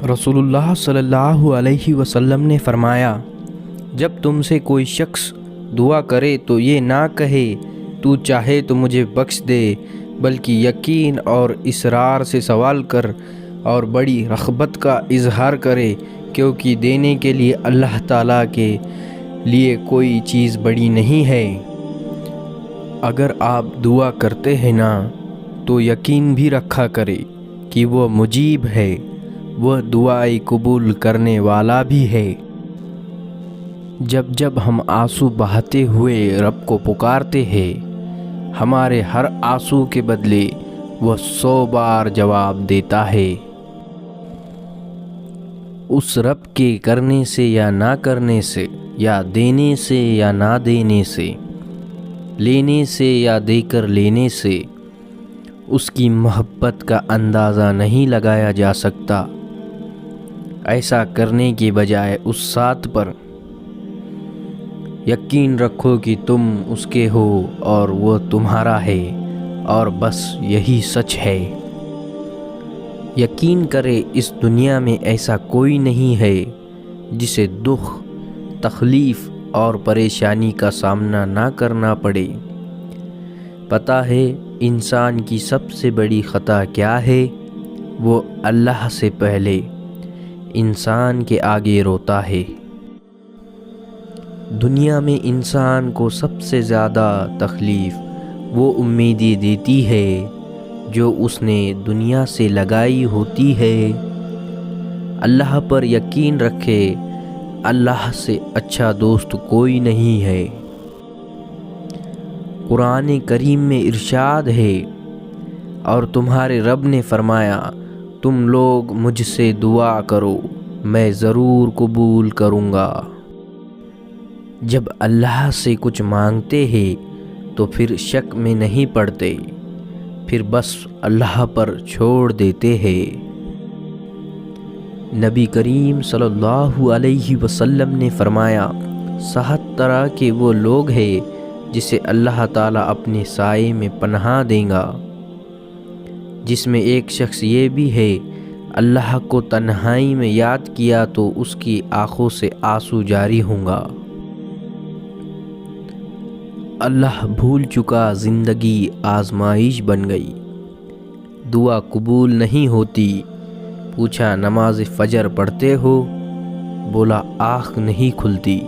رسول اللہ صلی اللہ علیہ وسلم نے فرمایا، جب تم سے کوئی شخص دعا کرے تو یہ نہ کہے تو چاہے تو مجھے بخش دے، بلکہ یقین اور اصرار سے سوال کر اور بڑی رغبت کا اظہار کرے، کیونکہ دینے کے لیے اللہ تعالیٰ کے لیے کوئی چیز بڑی نہیں ہے۔ اگر آپ دعا کرتے ہیں نا تو یقین بھی رکھا کرے کہ وہ مجیب ہے، وہ دعائیں قبول کرنے والا بھی ہے۔ جب ہم آنسو بہاتے ہوئے رب کو پکارتے ہیں، ہمارے ہر آنسو کے بدلے وہ 100 بار جواب دیتا ہے۔ اس رب کے کرنے سے یا نہ کرنے سے، یا دینے سے یا نہ دینے سے، لینے سے یا دے کر لینے سے اس کی محبت کا اندازہ نہیں لگایا جا سکتا۔ ایسا کرنے کے بجائے اس ذات پر یقین رکھو کہ تم اس کے ہو اور وہ تمہارا ہے، اور بس یہی سچ ہے۔ یقین کرے اس دنیا میں ایسا کوئی نہیں ہے جسے دکھ، تکلیف اور پریشانی کا سامنا نہ کرنا پڑے۔ پتہ ہے انسان کی سب سے بڑی خطا کیا ہے؟ وہ اللہ سے پہلے انسان کے آگے روتا ہے۔ دنیا میں انسان کو سب سے زیادہ تکلیف وہ امیدیں دیتی ہے جو اس نے دنیا سے لگائی ہوتی ہے۔ اللہ پر یقین رکھے، اللہ سے اچھا دوست کوئی نہیں ہے۔ قرآن کریم میں ارشاد ہے، اور تمہارے رب نے فرمایا، تم لوگ مجھ سے دعا کرو، میں ضرور قبول کروں گا۔ جب اللہ سے کچھ مانگتے ہیں تو پھر شک میں نہیں پڑتے، پھر بس اللہ پر چھوڑ دیتے ہیں۔ نبی کریم صلی اللہ علیہ وسلم نے فرمایا، 7 طرح کے وہ لوگ ہیں جسے اللہ تعالیٰ اپنے سائے میں پناہ دے گا، جس میں ایک شخص یہ بھی ہے، اللہ کو تنہائی میں یاد کیا تو اس کی آنکھوں سے آنسو جاری ہوں گا۔ اللہ بھول چکا زندگی آزمائش بن گئی، دعا قبول نہیں ہوتی، پوچھا نماز فجر پڑھتے ہو؟ بولا آنکھ نہیں کھلتی۔